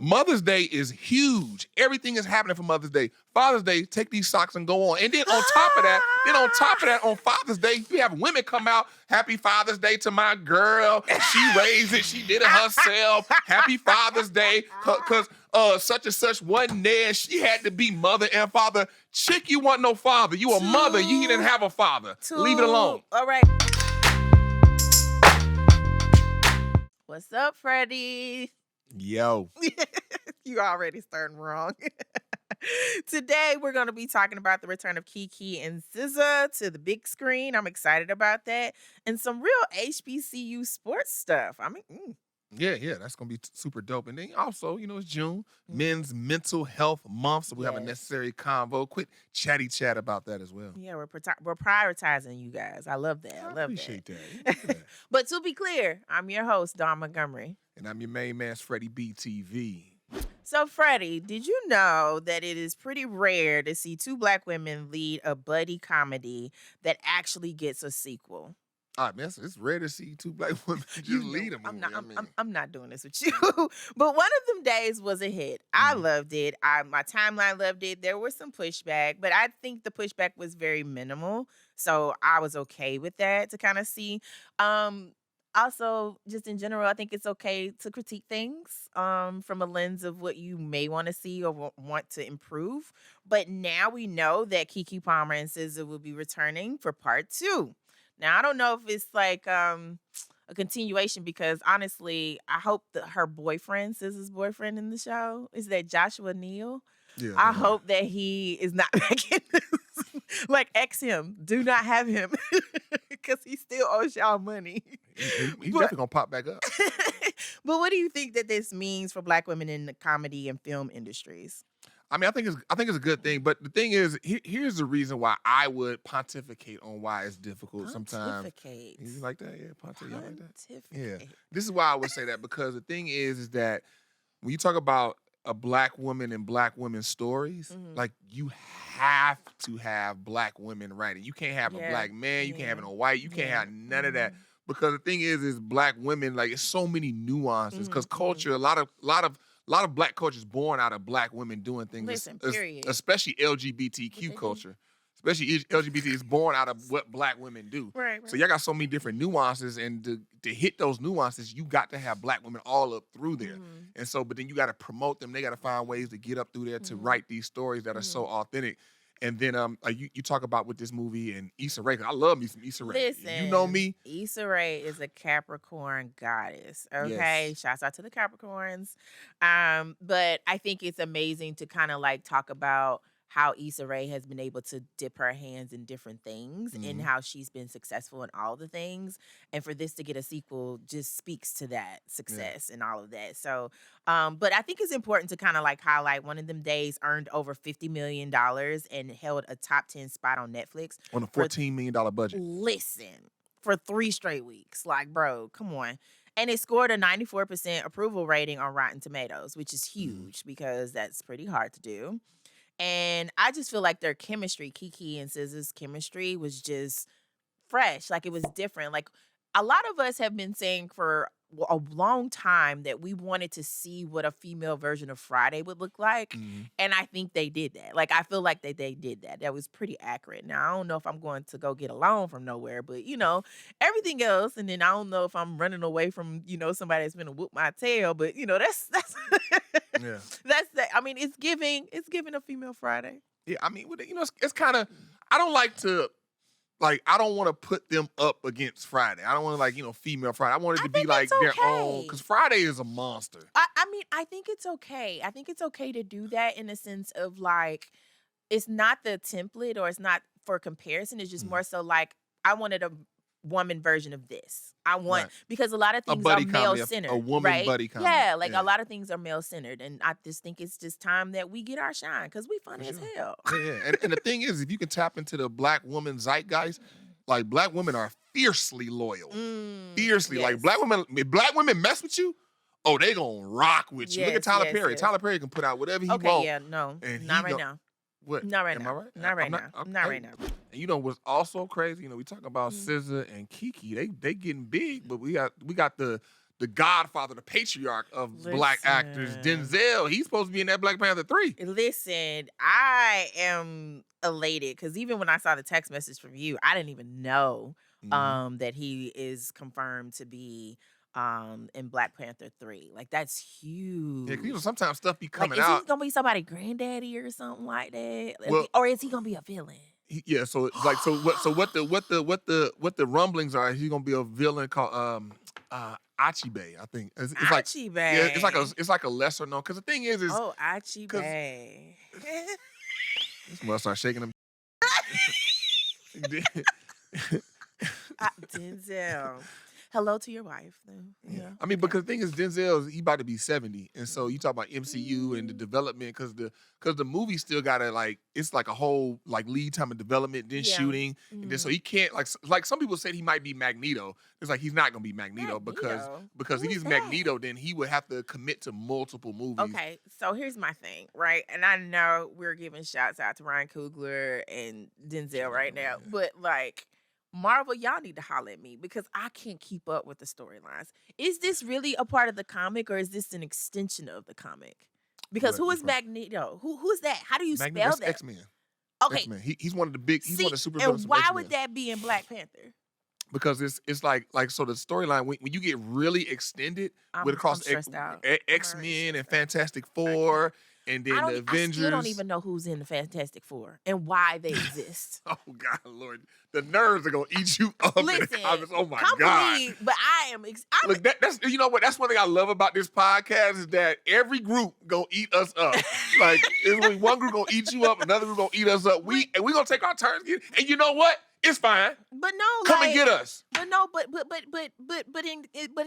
Mother's Day is huge. Everything is happening for Mother's Day. Father's Day, take these socks and go on. And then on top of that, on Father's Day, you have women come out, happy Father's Day to my girl. She raised it. She did it herself. Happy Father's Day. Because such and such wasn't there. She had to be mother and father. Chick, you want no father. You a mother. You didn't have a father. Leave it alone. All right. What's up, Freddie? Yo. You already starting wrong. Today, we're going to be talking about the return of Keke and SZA to the big screen. I'm excited about that. And some real HBCU sports stuff. I mean, Yeah, that's going to be super dope. And then also, it's June, Men's Mental Health Month, so we have a necessary convo. Quick chatty chat about that as well. Yeah, we're prioritizing you guys. I love that. I appreciate that. But to be clear, I'm your host, Dawn Montgomery. And I'm your main man, Freddy BTV. So, Freddie, did you know that it is pretty rare to see two black women lead a buddy comedy that actually gets a sequel? All right, man, it's rare to see two black women just lead a movie. I'm not doing this with you. But one of them days was a hit. I loved it. My timeline loved it. There was some pushback, but I think the pushback was very minimal. So I was okay with that to kind of see. Also, just in general, I think it's okay to critique things from a lens of what you may want to see or want to improve. But now we know that Keke Palmer and SZA will be returning for part 2. Now, I don't know if it's like a continuation because, honestly, I hope that her boyfriend, SZA's boyfriend in the show, is that Joshua Neal. Yeah, I hope that he is not back in this. Like, X him. Do not have him because he still owes y'all money. He's definitely going to pop back up. But what do you think that this means for black women in the comedy and film industries? I mean, I think it's a good thing, but the thing is, here's the reason why I would pontificate on why it's difficult sometimes. Pontificate. You like that? Yeah, pontificate. Like that? Yeah. This is why I would say that, because the thing is that when you talk about a black woman and black women's stories, like, you have to have black women writing. You can't have a black man, you can't have a white, you can't have none of that. Because the thing is black women, like, it's so many nuances. Because culture, a lot of black culture is born out of black women doing things. Listen, period. Especially LGBTQ culture. Especially LGBT is born out of what black women do. Right. So y'all got so many different nuances, and to hit those nuances, you got to have black women all up through there. And so, but then you got to promote them. They got to find ways to get up through there to write these stories that are so authentic. And then you talk about with this movie and Issa Rae. I love me some Issa Rae. Listen, you know me. Issa Rae is a Capricorn goddess. Okay, yes. Shouts out to the Capricorns. But I think it's amazing to kind of like talk about how Issa Rae has been able to dip her hands in different things and how she's been successful in all the things. And for this to get a sequel just speaks to that success and all of that. So, but I think it's important to kind of like highlight one of them days earned over $50 million and held a top 10 spot on Netflix. On a $14 million budget. Listen, for 3 straight weeks. Like, bro, come on. And it scored a 94% approval rating on Rotten Tomatoes, which is huge because that's pretty hard to do. And I just feel like their chemistry, Keke and SZA's chemistry, was just fresh. Like, it was different. Like, a lot of us have been saying for a long time that we wanted to see what a female version of Friday would look like. And I think they did that. Like, I feel like they did that. That was pretty accurate. Now, I don't know if I'm going to go get a loan from nowhere, but, everything else. And then I don't know if I'm running away from, somebody that's going to whoop my tail. But, that's yeah. That's that. I mean, it's giving a female Friday. Yeah, I mean, it's kind of, I don't want to put them up against Friday. I don't want to female Friday. I want it to be like their own, because Friday is a monster. I mean, I think it's okay. I think it's okay to do that in a sense of like, it's not the template or it's not for comparison. It's just more so like, I wanted a woman version of this. I want, because a lot of things are male-centered. A woman buddy comedy. Yeah, a lot of things are male-centered. And I just think it's just time that we get our shine because we funny as hell. Yeah. And the thing is, if you can tap into the black woman zeitgeist, like, black women are fiercely loyal. Fiercely. Yes. Like, if black women mess with you, they gonna rock with you. Look at Tyler Perry. Yes. Tyler Perry can put out whatever he wants. Okay, yeah, no. Not right now. What? Not right Am now. I right? Not right now. Not right now. And what's also crazy? We talk about SZA and Keke. They getting big, but we got the the godfather, the patriarch of black actors, Denzel. He's supposed to be in that Black Panther 3. Listen, I am elated because even when I saw the text message from you, I didn't even know that he is confirmed to be in Black Panther 3. Like, that's huge. Yeah, 'cause, you know, sometimes stuff be coming is out. he gonna be somebody's granddaddy or something like that? Well, or is he gonna be a villain? Yeah, so it's like what the rumblings are? He's gonna be a villain called Achibe, I think. It's like Achibe. Yeah, it's like a lesser known. Because the thing is Achibe. This must start shaking him. Denzel. Hello to your wife, though. Yeah. I mean, because the thing is, Denzel, he about to be 70, and so you talk about MCU and the development, because the movie still gotta, like, it's like a whole like lead time of development, then shooting, and then so he can't, like some people said he might be Magneto. It's like he's not gonna be Magneto because if he's Magneto, then he would have to commit to multiple movies. Okay, so here's my thing, right? And I know we're giving shouts out to Ryan Coogler and Denzel right now, but like, Marvel, y'all need to holler at me because I can't keep up with the storylines. Is this really a part of the comic or is this an extension of the comic? Because who is Magneto? Who's that? How do you spell that? X-Men. Okay. X-Men. He's one of the big. He's one of the super villains. villains. And why would that be in Black Panther? Because it's like so the storyline when you get really extended with across X-Men and Fantastic Four. And then the Avengers. I still don't even know who's in the Fantastic Four and why they exist. Oh, God, Lord. The nerds are going to eat you up in the comments. Oh, my God. But I am... Look, that's, you know what? That's one thing I love about this podcast is that every group going to eat us up. Like, one group going to eat you up, another group going to eat us up. We going to take our turns. And you know what? It's fine. But no, come and get us. But no, but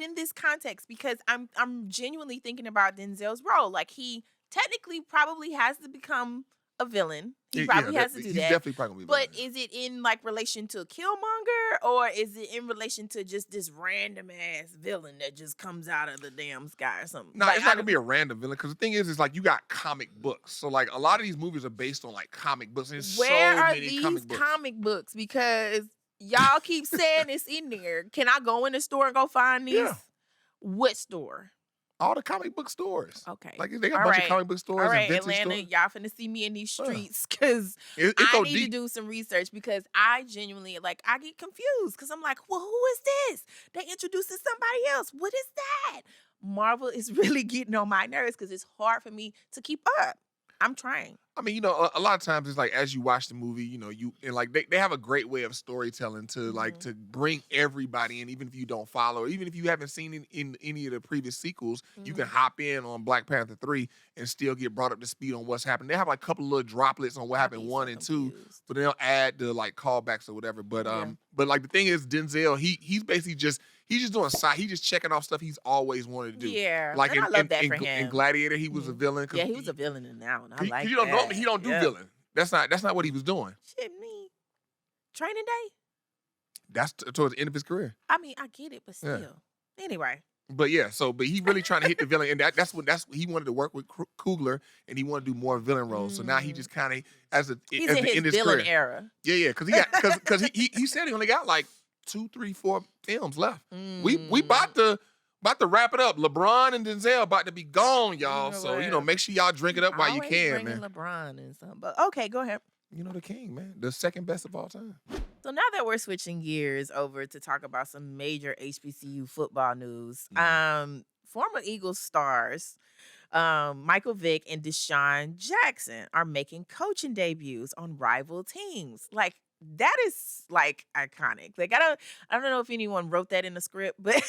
in this context, because I'm genuinely thinking about Denzel's role. Like, he technically probably has to become a villain. He probably has to do that. He's definitely probably going to be But is it in like relation to Killmonger or is it in relation to just this random ass villain that just comes out of the damn sky or something? No, like, it's not gonna be a random villain because the thing is like you got comic books. So like a lot of these movies are based on like comic books. There's where so are many these comic books? Because y'all keep saying it's in there. Can I go in the store and go find these? Yeah. What store? All the comic book stores. Okay. Like they got a bunch of comic book stores. All right, and Atlanta, stores. y'all finna see me in these streets because I need to do some research because I genuinely, like, I get confused because I'm like, well, who is this? They introducing somebody else. What is that? Marvel is really getting on my nerves because it's hard for me to keep up. I'm trying. I mean, you know, a lot of times it's like as you watch the movie, you know, and like they have a great way of storytelling to like to bring everybody in, even if you don't follow, or even if you haven't seen in any of the previous sequels, you can hop in on Black Panther 3 and still get brought up to speed on what's happened. They have like a couple of little droplets on what happened 1 and 2, but they'll add the like callbacks or whatever. But but like the thing is, Denzel, he's basically just doing he's just checking off stuff he's always wanted to do. Yeah, like I love that for him. In Gladiator, he was a villain. Yeah, he was a villain in that one. I like you don't that. know he don't do villain. That's not what he was doing. Shit, me. Training Day? That's towards the end of his career. I mean, I get it, but still. Yeah. Anyway. But yeah, but he really trying to hit the villain, and that's what he wanted to work with Coogler, and he wanted to do more villain roles. So now he just kind of he's in his villain era. Yeah, because he said he only got like 2, 3, 4 films left. We about to wrap it up. LeBron and Denzel about to be gone, y'all. So make sure y'all drink it up while you can, man. LeBron and something. But okay, go ahead. You know the king, man. The second best of all time. So now that we're switching gears over to talk about some major HBCU football news, former Eagles stars Michael Vick and DeSean Jackson are making coaching debuts on rival teams. Like, that is like iconic. Like, I don't know if anyone wrote that in the script, but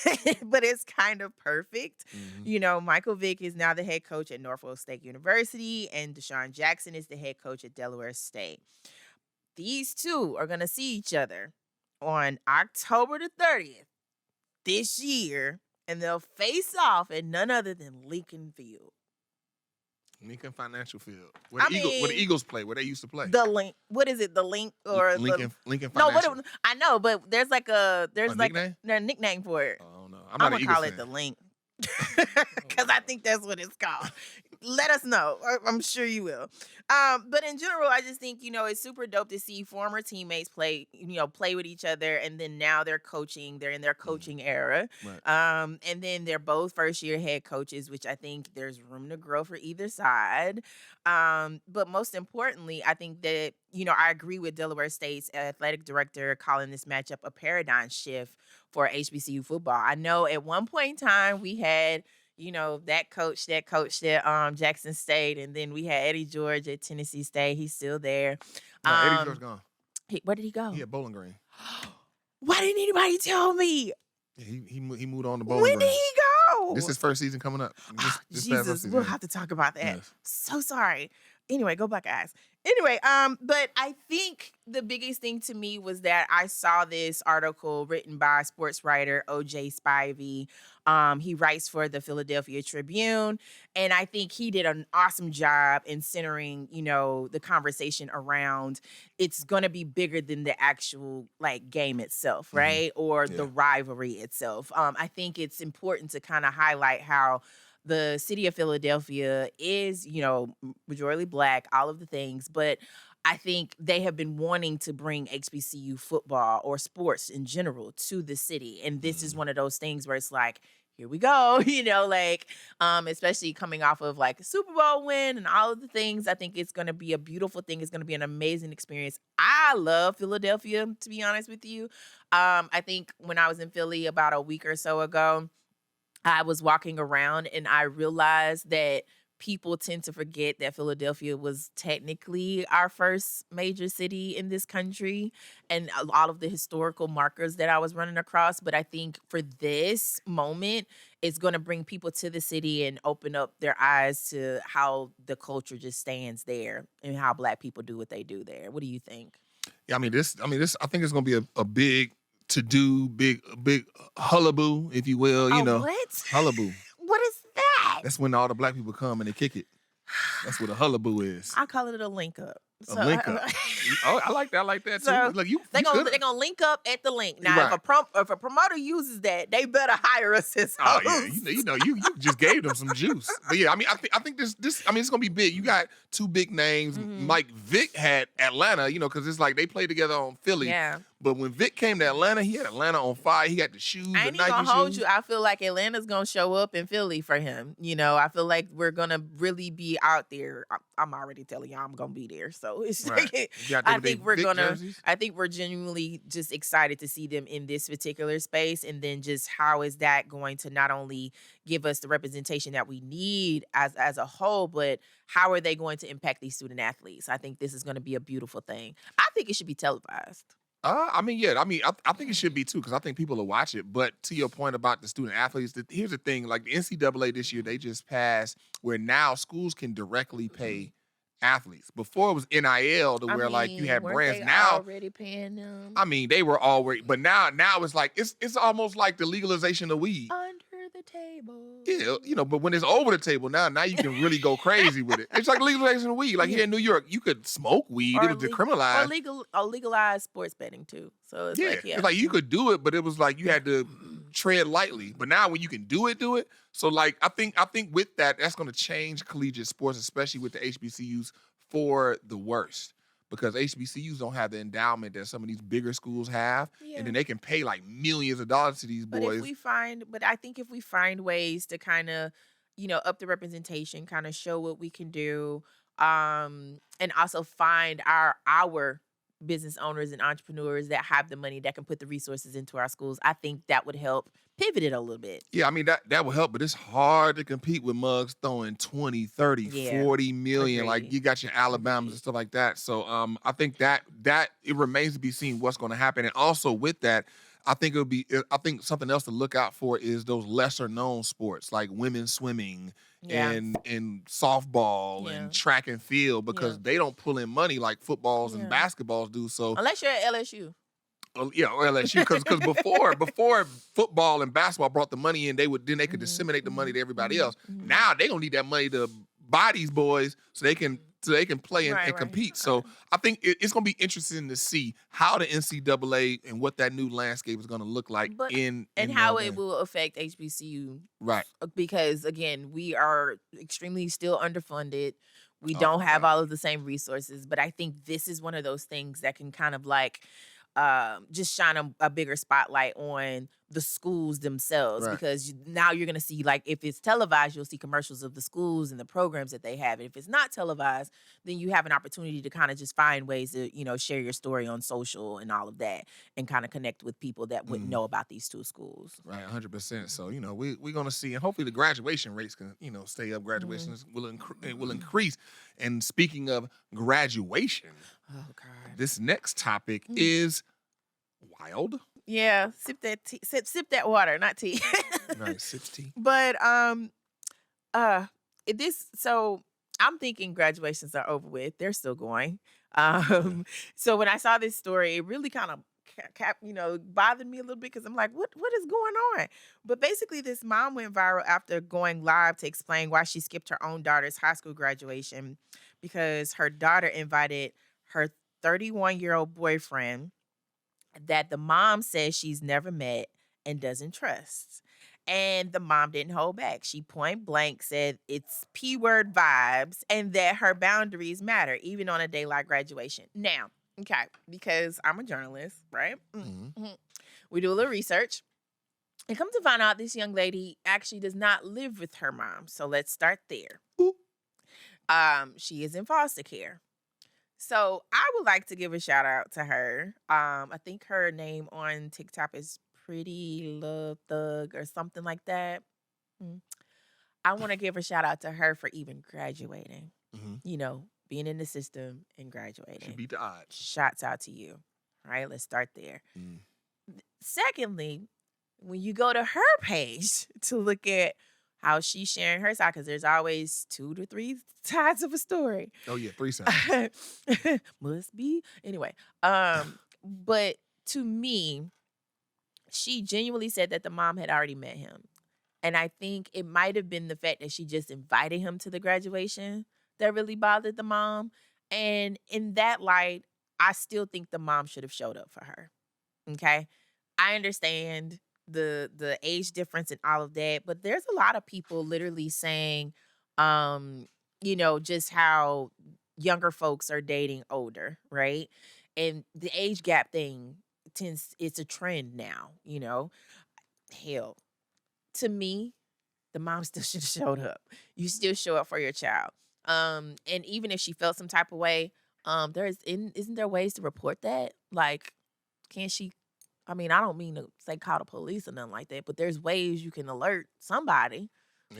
but it's kind of perfect. You know, Michael Vick is now the head coach at Norfolk State University, and DeSean Jackson is the head coach at Delaware State. These two are gonna see each other on October the 30th this year, and they'll face off at none other than Lincoln Field. Lincoln Financial Field, where the Eagles play, where they used to play. The Link, what is it? The Link or Lincoln Financial? No, I know, but there's like a nickname for it. Oh no, I'm gonna call it the Link because I think that's what it's called. let us know. I'm sure you will. But in general, I just think, it's super dope to see former teammates play with each other. And then now they're coaching. They're in their coaching era. Right. And then they're both first-year head coaches, which I think there's room to grow for either side. But most importantly, I think that, I agree with Delaware State's athletic director calling this matchup a paradigm shift for HBCU football. I know at one point in time we had, that coach at Jackson State, and then we had Eddie George at Tennessee State. He's still there. No, Eddie George gone. Where did he go? He at Bowling Green. Why didn't anybody tell me? Yeah, he moved on to Bowling When Green. did he go? This is first season coming up. This past Jesus, season. we'll have to talk about that. Yes. So sorry. Anyway, go back, guys. Anyway, but I think the biggest thing to me was that I saw this article written by sports writer O.J. Spivey. He writes for the Philadelphia Tribune, and I think he did an awesome job in centering, the conversation around it's going to be bigger than the actual game itself, right? Or the rivalry itself. I think it's important to kind of highlight how the city of Philadelphia is, majority Black, all of the things, but I think they have been wanting to bring HBCU football or sports in general to the city. And this is one of those things where it's like, here we go, especially coming off of a Super Bowl win and all of the things. I think it's going to be a beautiful thing. It's going to be an amazing experience. I love Philadelphia, to be honest with you. I think when I was in Philly about a week or so ago, I was walking around and I realized that people tend to forget that Philadelphia was technically our first major city in this country and all of the historical markers that I was running across. But I think for this moment, it's going to bring people to the city and open up their eyes to how the culture just stands there and how Black people do what they do there. What do you think? Yeah, I think it's going to be a big to-do, big hullaboo, if you will. What? Hullaboo. What is that? That's when all the Black people come and they kick it. That's what a hullaboo is. I call it a link up. A link up. Oh, I like that. I like that too. So Look, they're gonna link up at the link. Now, right. if a promoter uses that, they better hire us as Oh hosts. yeah, you just gave them some juice. But yeah, I think this it's gonna be big. You got two big names. Like Vick had Atlanta, because it's like they played together on Philly. Yeah. But when Vick came to Atlanta, he had Atlanta on fire. He got the shoes, I the ain't Nike gonna hold shoes. you. I feel like Atlanta's gonna show up in Philly for him. I feel like we're gonna really be out there. I'm already telling y'all I'm gonna be there. So it's Right. I think we're Vick gonna. jerseys? I think we're genuinely just excited to see them in this particular space, and then just how is that going to not only give us the representation that we need as a whole, but how are they going to impact these student athletes? I think this is going to be a beautiful thing. I think it should be televised. I think it should be too, because I think people will watch it. But to your point about the student athletes, here's the thing: like the NCAA this year, they just passed where now schools can directly pay athletes. Before it was NIL, to where you had weren't brands. they Now already paying them they were already, but now it's like it's almost like the legalization of weed. under the table. Yeah, but when it's over the table now you can really go crazy with it. It's like legalization of weed. Like here in New York, you could smoke weed. It was decriminalized. Or legalized sports betting too. So it's it's like you could do it, but it was like you had to tread lightly. But now when you can do it. So I think with that's going to change collegiate sports, especially with the HBCUs, for the worst. Because HBCUs don't have the endowment that some of these bigger schools have, and then they can pay millions of dollars to these boys. But I think if we find ways to kind of, up the representation, kind of show what we can do, and also find our business owners and entrepreneurs that have the money that can put the resources into our schools, I think that would help pivot it a little bit. Yeah, that will help, but it's hard to compete with mugs throwing 20, 30, 40 million. Agreed. Like you got your Alabamas and stuff like that. So I think that it remains to be seen what's going to happen. And also with that, I think something else to look out for is those lesser known sports like women's swimming and softball and track and field, because they don't pull in money like footballs and basketballs do. So unless you're at LSU. Or LSU, because before football and basketball brought the money in, they could disseminate the money to everybody else. Now they don't need that money to buy these boys so they can so they can play and, Right, and right. compete. So I think it's going to be interesting to see how the NCAA and what that new landscape is going to look like But in and how the it will affect HBCU. right. Because again, we are extremely still underfunded. We Oh don't my have God. all of the same resources, but I think this is one of those things that can kind of like just shine a bigger spotlight on the schools themselves, Right. because now you're going to see, like, if it's televised, you'll see commercials of the schools and the programs that they have. And if it's not televised, then you have an opportunity to kind of just find ways to, share your story on social and all of that, and kind of connect with people that wouldn't know about these two schools. Right, 100%. So we're gonna see, and hopefully the graduation rates can stay up. Graduations will increase. And speaking of graduation, Oh God. this next topic is wild. Yeah, sip that tea, sip that water, not tea. Right, sips tea. But so I'm thinking graduations are over with. They're still going. So when I saw this story, it really kind of bothered me a little bit, because I'm like, what is going on? But basically, this mom went viral after going live to explain why she skipped her own daughter's high school graduation, because her daughter invited her 31-year-old boyfriend that the mom says she's never met and doesn't trust. And the mom didn't hold back. She point blank said it's P-word vibes and that her boundaries matter, even on a day like graduation. Now, okay, because I'm a journalist, right? We do a little research. And come to find out, this young lady actually does not live with her mom. So let's start there. She is in foster care. So I would like to give a shout out to her. I think her name on TikTok is Pretty Love Thug or something like that. I want to give a shout out to her for even graduating. Being in the system and graduating. She beat the odds. Shouts out to you. All right, let's start there. Secondly, when you go to her page to look at how she's sharing her side, because there's always 2 to 3 sides of a story. Oh yeah, 3 sides. Must be. Anyway, but to me, she genuinely said that the mom had already met him. And I think it might have been the fact that she just invited him to the graduation that really bothered the mom. And in that light, I still think the mom should have showed up for her. Okay? I understand the age difference and all of that, but there's a lot of people literally saying, just how younger folks are dating older, right? And the age gap thing it's a trend now, Hell, to me, the mom still should have showed up. You still show up for your child. And even if she felt some type of way, isn't there ways to report that? Like, can't she? I mean, I don't mean to say call the police or nothing like that, but there's ways you can alert somebody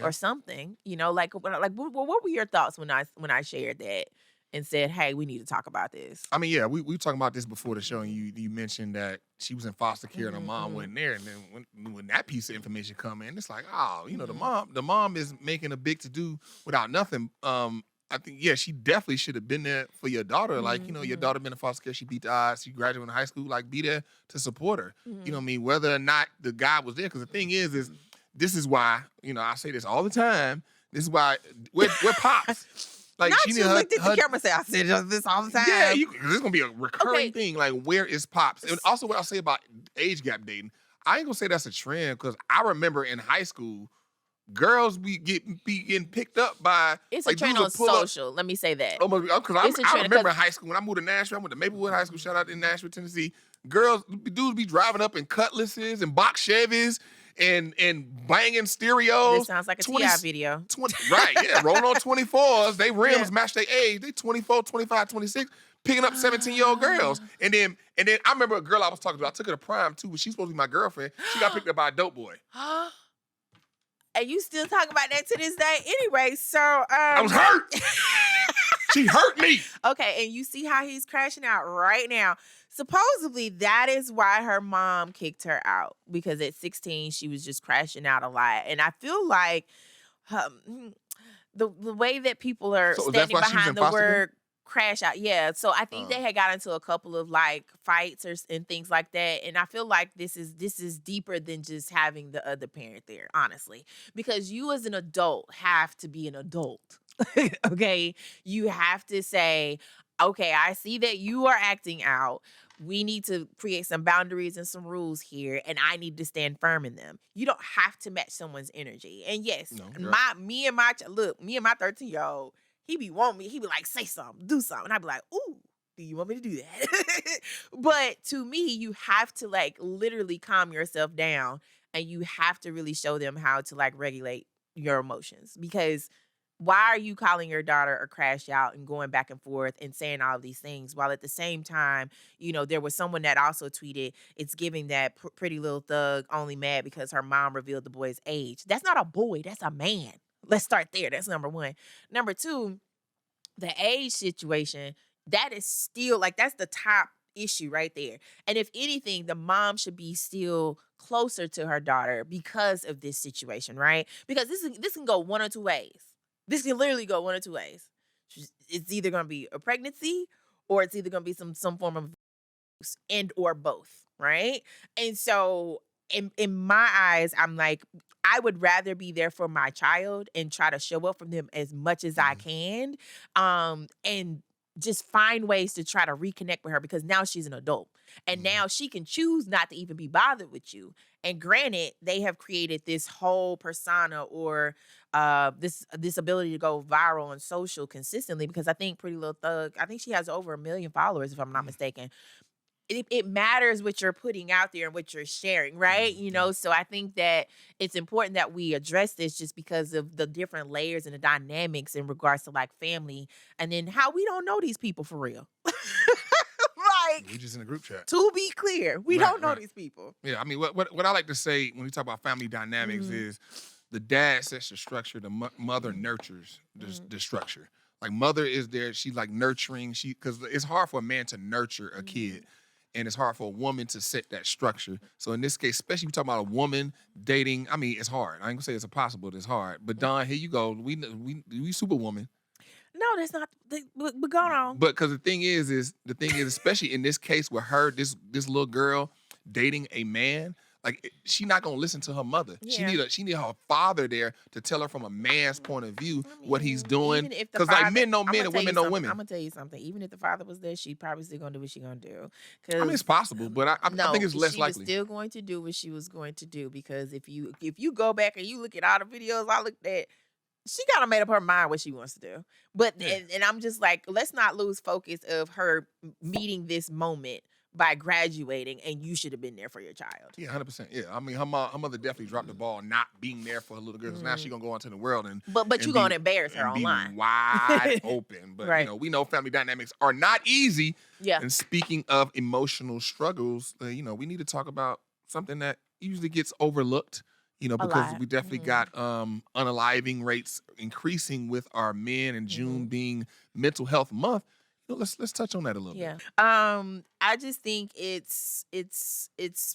or something. Like what were your thoughts when I shared that and said, hey, we need to talk about this? I mean, yeah, we were talking about this before the show, and you mentioned that she was in foster care and her mom wasn't there, and then when that piece of information come in, it's like, oh, the mom is making a big to do without nothing. I think, yeah, she definitely should have been there for your daughter. Like, your daughter been in foster care, she beat the odds, she graduated in high school, like, be there to support her. You know what I mean? Whether or not the guy was there, because the thing is this is why, I say this all the time, this is why, we're Pops. Like, Not she you looked at the camera and said, I said this all the time. Yeah, this is going to be a recurring thing. Like, where is Pops? And also what I'll say about age gap dating, I ain't going to say that's a trend, because I remember in high school, girls be getting picked up by... It's like, a trend on social. Let me say that. Because I remember in high school, when I moved to Nashville, I went to Maplewood High School, shout out in Nashville, Tennessee. Dudes be driving up in Cutlasses and box Chevys and banging stereos. This sounds like a T.I. video. Right, yeah. Rolling on 24s. They rims match their age. They 24, 25, 26, picking up 17-year-old girls. And then I remember a girl I was talking to. I took her to prom, too, but she's supposed to be my girlfriend. She got picked up by a dope boy. And you still talk about that to this day? Anyway, so... I was hurt! She hurt me! Okay, and you see how he's crashing out right now. Supposedly, that is why her mom kicked her out. Because at 16, she was just crashing out a lot. And I feel like the way that people are standing behind the word crash out. Yeah, so I think they had got into a couple of like fights and things like that. And I feel like this is deeper than just having the other parent there, honestly. Because you as an adult have to be an adult. Okay. You have to say, okay, I see that you are acting out. We need to create some boundaries and some rules here, and I need to stand firm in them. You don't have to match someone's energy. And yes, No, you're right. me and my 13-year-old, he be wanting me, he be like, say something, do something. And I be like, ooh, do you want me to do that? But to me, you have to like literally calm yourself down, and you have to really show them how to like regulate your emotions, because why are you calling your daughter a crash out and going back and forth and saying all of these things while at the same time, there was someone that also tweeted, it's giving that pretty little thug only mad because her mom revealed the boy's age. That's not a boy, that's a man. Let's start there. That's number one. Number two, the age situation, that is still like, that's the top issue right there. And if anything, the mom should be still closer to her daughter because of this situation, right? Because this can go one or two ways. This can literally go one or two ways. It's either going to be a pregnancy, or it's either going to be some form of abuse, and or both, right? And so in my eyes, I'm like, I would rather be there for my child and try to show up for them as much as I Mhm. can, and just find ways to try to reconnect with her, because now she's an adult and Mhm. now she can choose not to even be bothered with you. And granted, they have created this whole persona, or this ability to go viral on social consistently, because I think Pretty Little Thug, I think she has over 1 million followers if I'm not Mm. mistaken. It matters what you're putting out there and what you're sharing, right? Mhm. Yeah. So I think that it's important that we address this, just because of the different layers and the dynamics in regards to like family, and then how we don't know these people for real. We Like, just in a group chat. to be clear, we Right, don't know right. these people. Yeah, I mean, what I like to say when we talk about family dynamics Mhm. is the dad sets the structure, the mother Mhm. nurtures the, Mhm. the structure. Like mother is there, she's like nurturing. Because it's hard for a man to nurture a kid, Mhm. and it's hard for a woman to set that structure. So in this case, especially we talk about a woman dating. I mean, it's hard. I ain't gonna say it's impossible, but it's hard. But Don, here you go. We superwoman. No, that's not. But go on. But because the thing is, especially in this case with her, this little girl dating a man, like she not gonna listen to her mother. She Yeah. need her father there to tell her from a man's point of view I what he's mean, doing. even if the Cause like father, men know I'm men gonna and tell you women know something. I'm women. gonna tell you something. Even if the father was there, she probably still gonna do what she gonna do. I mean, Cause it's possible, but I think no, it's less she was likely. still going to do what she was going to do. Because if you go back and you look at all the videos I looked at, she kind of made up her mind what she wants to do. But Yeah. and I'm just like, let's not lose focus of her meeting this moment by graduating, and you should have been there for your child. Yeah, 100%. Yeah, I mean, her mother definitely dropped the ball, not being there for her little girl. 'Cause now she Mm. gonna go into the world and But you and gonna be embarrass her and be online. wide open. But Right. we know family dynamics are not easy. Yeah. And speaking of emotional struggles, we need to talk about something that usually gets overlooked. A Because lot. we definitely Mhm. got unaliving rates increasing with our men, and June Mhm. being Mental Health Month. Let's touch on that a little bit. Yeah. I just think it's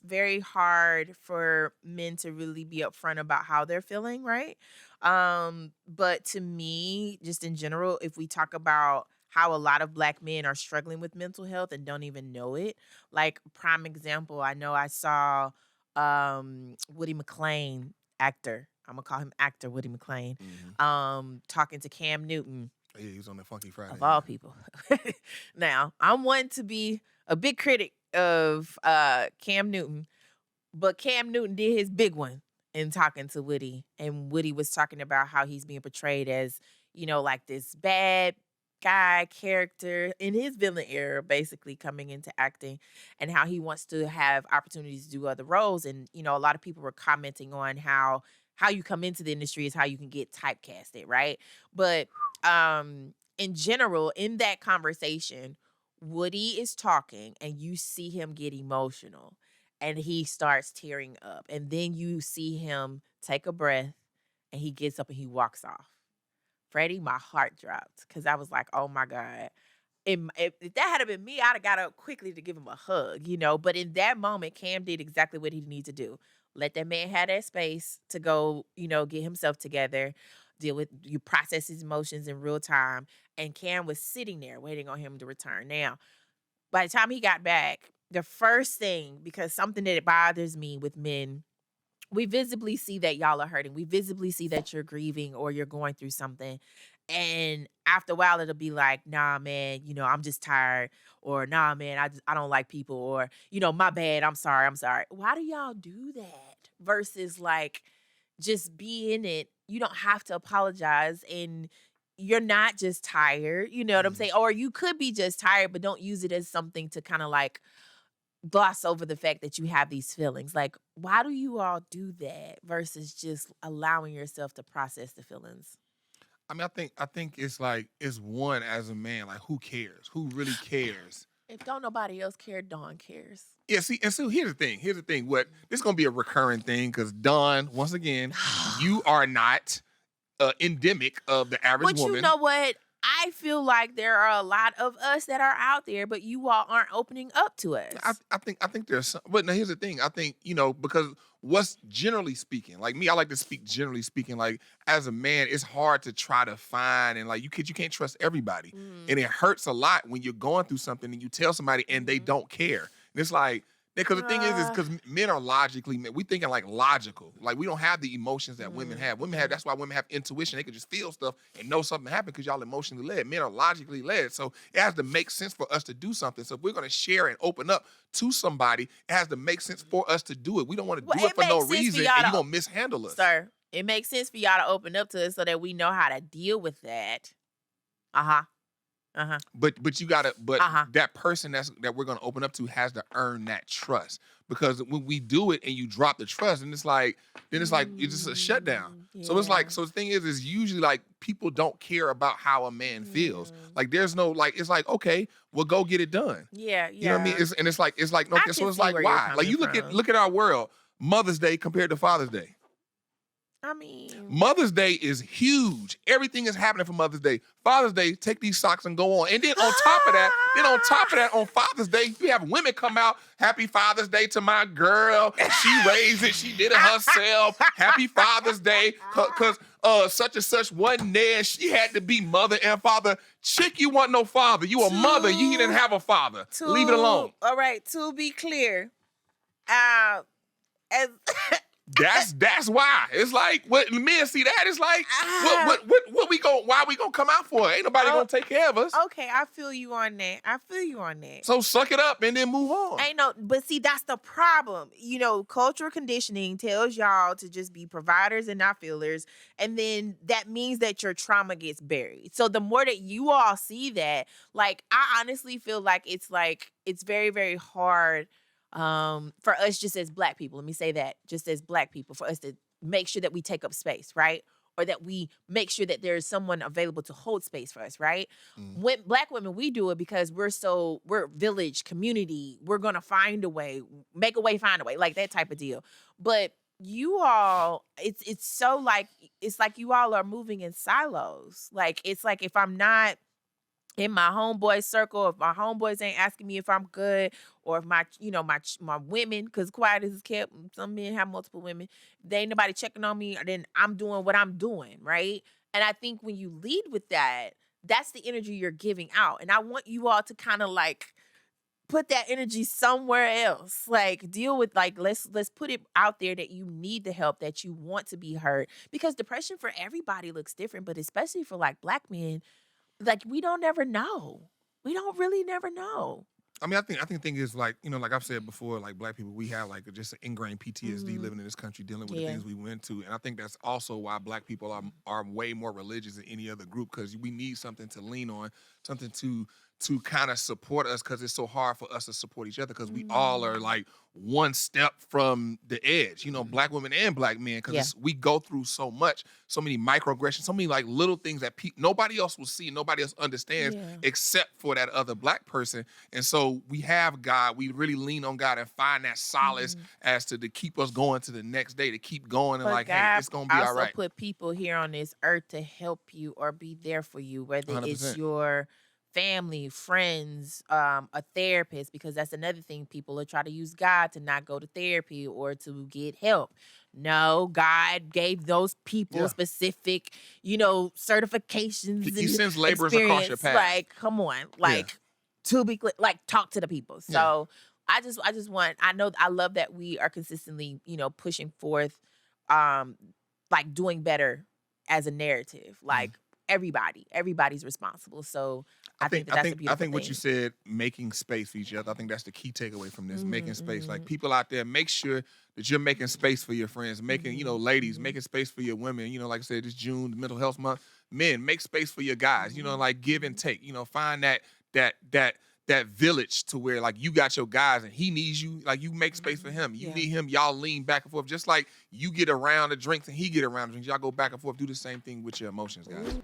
very hard for men to really be upfront about how they're feeling, right? But to me, just in general, if we talk about how a lot of black men are struggling with mental health and don't even know it, like prime example, I know I saw Woody McClain, actor. I'm gonna call him actor Woody McClain, Hmm. talking to Cam Newton, Yeah, he was on that Funky Friday. of Yeah. all people. Now, I'm one to be a big critic of Cam Newton, but Cam Newton did his big one in talking to Woody. And Woody was talking about how he's being portrayed as, like this bad guy character in his villain era, basically coming into acting, and how he wants to have opportunities to do other roles. And, a lot of people were commenting on how you come into the industry is how you can get typecasted, right? But in general, in that conversation, Woody is talking and you see him get emotional and he starts tearing up. And then you see him take a breath and he gets up and he walks off. Freddie, my heart dropped because I was like, oh my God. If that had been me, I'd have got up quickly to give him a hug. But in that moment, Cam did exactly what he needed to do. Let that man have that space to go, get himself together, you process his emotions in real time. And Cam was sitting there waiting on him to return. Now, by the time he got back, the first thing, because something that bothers me with men, we visibly see that y'all are hurting. We visibly see that you're grieving or you're going through something. And after a while, it'll be like, nah, man, I'm just tired. Or nah, man, I don't like people. Or, my bad. I'm sorry. I'm sorry. Why do y'all do that? Versus like just be in it. You don't have to apologize. And you're not just tired. You know what I'm saying? Or you could be just tired, but don't use it as something to kind of like gloss over the fact that you have these feelings. Like, why do you all do that versus just allowing yourself to process the feelings? I mean, I think it's like it's one as a man, like who cares? Who really cares? If don't nobody else care, Dawn cares. Yeah, see, and so here's the thing. Here's the thing. What this is gonna be a recurring thing because Dawn, once again, you are not endemic of the average But woman. you know what? I feel like there are a lot of us that are out there, but you all aren't opening up to us. I think there's some, but now here's the thing. I think, because what's generally speaking, like me, I like to speak generally speaking, like as a man, it's hard to try to find and like you can't trust everybody. And it hurts a lot when you're going through something and you tell somebody and they don't care. And it's like, because the thing is because men are we thinking like logical. Like we don't have the emotions that women have. That's why women have intuition. They can just feel stuff and know something happened because y'all emotionally led. Men are logically led. So it has to make sense for us to do something. So if we're going to share and open up to somebody, it has to make sense for us to do it. We don't want to do it for no reason and you're going to mishandle us. Sir, it makes sense for y'all to open up to us so that we know how to deal with that. But you gotta, that person that we're gonna open up to has to earn that trust. Because when we do it and you drop the trust, and it's just a shutdown. So it's like, so the thing is usually like people don't care about how a man feels. Like there's no like, it's like, okay, well go get it done. Yeah. You know what I mean? It's like okay, so it's like why? Like you look at our world, Mother's Day compared to Father's Day. I mean, Mother's Day is huge. Everything is happening for Mother's Day. Father's Day, take these socks and go on. And then on top of that, on Father's Day, you have women come out. Happy Father's Day to my girl. She raised it. She did it herself. Happy Father's Day. Because such and such wasn't there. She had to be mother and father. Chick, you want no father. You a mother. You didn't have a father. Leave it alone. All right. To be clear, as That's why. It's like what men see that. It's like why we gonna come out for? Ain't nobody gonna take care of us. Okay, I feel you on that. So suck it up and then move on. But see, that's the problem. Cultural conditioning tells y'all to just be providers and not fillers. And then that means that your trauma gets buried. So the more that you all see that, like, I honestly feel like it's very, very hard for us just as Black people, let me say that, just as Black people, for us to make sure that we take up space, right? Or that we make sure that there's someone available to hold space for us, right? When Black women, we do it because we're village, community, we're gonna find a way, make a way, find a way, like that type of deal. But you all, it's so like, it's like you all are moving in silos. Like, it's like if I'm not in my homeboy circle, if my homeboys ain't asking me if I'm good, or if my women, because quiet as it's kept, some men have multiple women, they ain't nobody checking on me, then I'm doing what I'm doing, right? And I think when you lead with that, that's the energy you're giving out. And I want you all to kind of like put that energy somewhere else. Like deal with let's put it out there that you need the help, that you want to be heard. Because depression for everybody looks different, but especially for like Black men, like we don't ever know. We don't really never know. I mean, I think the thing is like, like I've said before, like Black people, we have like just an ingrained PTSD living in this country, dealing with the things we went to. And I think that's also why Black people are way more religious than any other group, because we need something to lean on, something to kind of support us, because it's so hard for us to support each other, because we all are like one step from the edge, Black women and Black men, because we go through so much, so many microaggressions, so many like little things that nobody else will see, nobody else understands except for that other Black person. And so we have God, we really lean on God and find that solace as to keep us going to the next day, to keep going, and but like, God hey, it's gonna be all right. Also put people here on this earth to help you or be there for you, whether 100%. It's your family, friends, a therapist, because that's another thing. People will try to use God to not go to therapy or to get help. No, God gave those people specific, certifications. He sends laborers across your path. Like, come on, to be clear, like talk to the people. So I love that we are consistently, pushing forth, like doing better as a narrative, like. everybody's responsible. So I think that's a beautiful I think what thing. you said, making space for each other. I think that's the key takeaway from this. Making space, like people out there, make sure that you're making space for your friends. Making, ladies, making space for your women. Like I said, it's June, Mental Health Month. Men, make space for your guys. Like give and take. Find that village to where like you got your guys and he needs you, like you make space for him. You need him, y'all lean back and forth. Just like you get around the drinks and he get around the drinks. Y'all go back and forth. Do the same thing with your emotions, guys.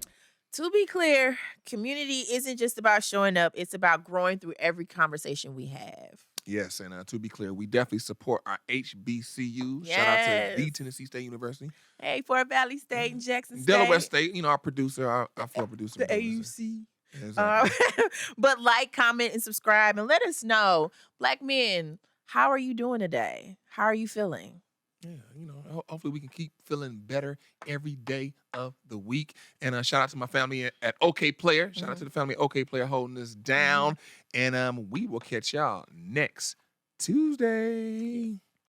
To be clear, community isn't just about showing up. It's about growing through every conversation we have. Yes, and to be clear, we definitely support our HBCU. Shout out to the Tennessee State University. Hey, Fort Valley State and Jackson State. Delaware State, our producer, our floor producer. The AUC. Exactly. But like, comment, and subscribe, and let us know. Black men, how are you doing today? How are you feeling? Yeah, hopefully we can keep feeling better every day of the week. And shout out to my family at Okayplayer. Shout out to the family at Okayplayer holding us down. And we will catch y'all next Tuesday.